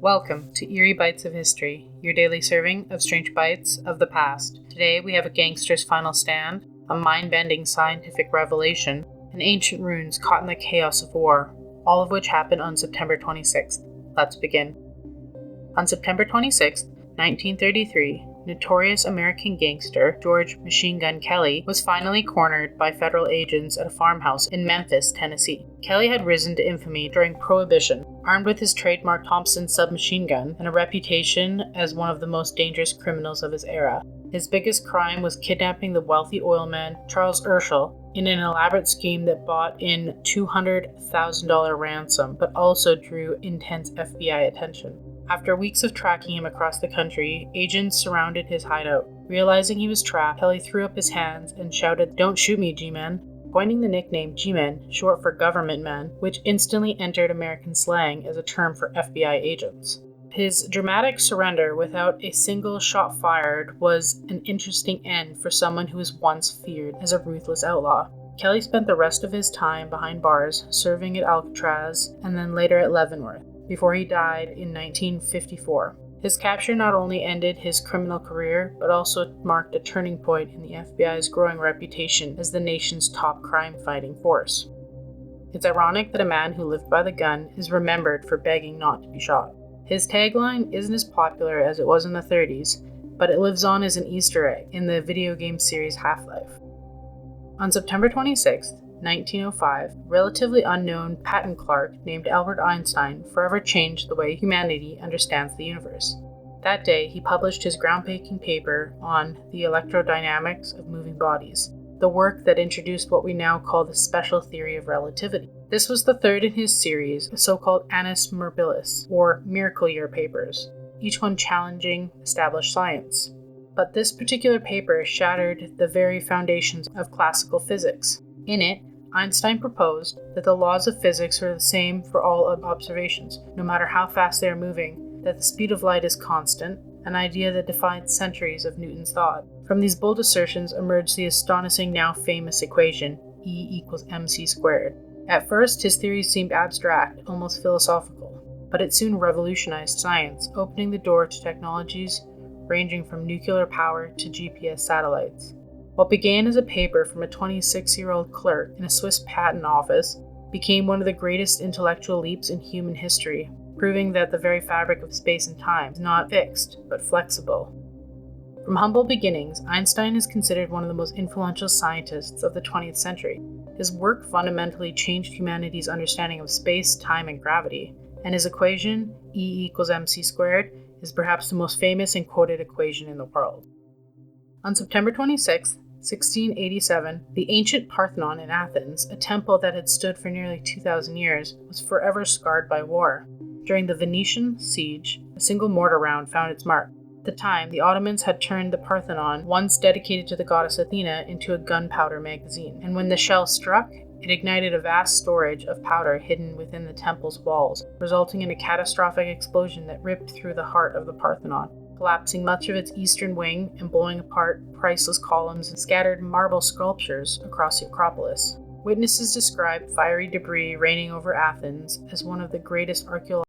Welcome to Eerie Bites of History, your daily serving of strange bites of the past. Today we have a gangster's final stand, a mind-bending scientific revelation, and ancient ruins caught in the chaos of war, all of which happened on September 26th. Let's begin. On September 26th, 1933, notorious American gangster George Machine Gun Kelly was finally cornered by federal agents at a farmhouse in Memphis, Tennessee. Kelly had risen to infamy during Prohibition, armed with his trademark Thompson submachine gun and a reputation as one of the most dangerous criminals of his era. His biggest crime was kidnapping the wealthy oilman Charles Urschel in an elaborate scheme that bought in $200,000 ransom, but also drew intense FBI attention. After weeks of tracking him across the country, agents surrounded his hideout. Realizing he was trapped, Kelly threw up his hands and shouted, "Don't shoot me, G-Man," coining the nickname G-Man, short for government man, which instantly entered American slang as a term for FBI agents. His dramatic surrender without a single shot fired was an interesting end for someone who was once feared as a ruthless outlaw. Kelly spent the rest of his time behind bars, serving at Alcatraz and then later at Leavenworth, before he died in 1954. His capture not only ended his criminal career, but also marked a turning point in the FBI's growing reputation as the nation's top crime-fighting force. It's ironic that a man who lived by the gun is remembered for begging not to be shot. His tagline isn't as popular as it was in the 30s, but it lives on as an Easter egg in the video game series Half-Life. On September 26, 1905, relatively unknown patent clerk named Albert Einstein forever changed the way humanity understands the universe. That day, he published his groundbreaking paper on the electrodynamics of moving bodies, the work that introduced what we now call the special theory of relativity. This was the third in his series of so-called annus mirabilis, or miracle year papers, each one challenging established science. But this particular paper shattered the very foundations of classical physics. In it, Einstein proposed that the laws of physics are the same for all observations, no matter how fast they are moving, that the speed of light is constant, an idea that defied centuries of Newton's thought. From these bold assertions emerged the astonishing, now famous equation, E = mc squared. At first, his theories seemed abstract, almost philosophical, but it soon revolutionized science, opening the door to technologies ranging from nuclear power to GPS satellites. What began as a paper from a 26-year-old clerk in a Swiss patent office became one of the greatest intellectual leaps in human history, proving that the very fabric of space and time is not fixed, but flexible. From humble beginnings, Einstein is considered one of the most influential scientists of the 20th century. His work fundamentally changed humanity's understanding of space, time, and gravity, and his equation, E = mc squared, is perhaps the most famous and quoted equation in the world. On September 26, 1687, the ancient Parthenon in Athens, a temple that had stood for nearly 2,000 years, was forever scarred by war. During the Venetian siege, a single mortar round found its mark. At the time, the Ottomans had turned the Parthenon, once dedicated to the goddess Athena, into a gunpowder magazine, and when the shell struck, it ignited a vast storage of powder hidden within the temple's walls, resulting in a catastrophic explosion that ripped through the heart of the Parthenon, collapsing much of its eastern wing and blowing apart priceless columns and scattered marble sculptures across the Acropolis. Witnesses describe fiery debris raining over Athens as one of the greatest archaeological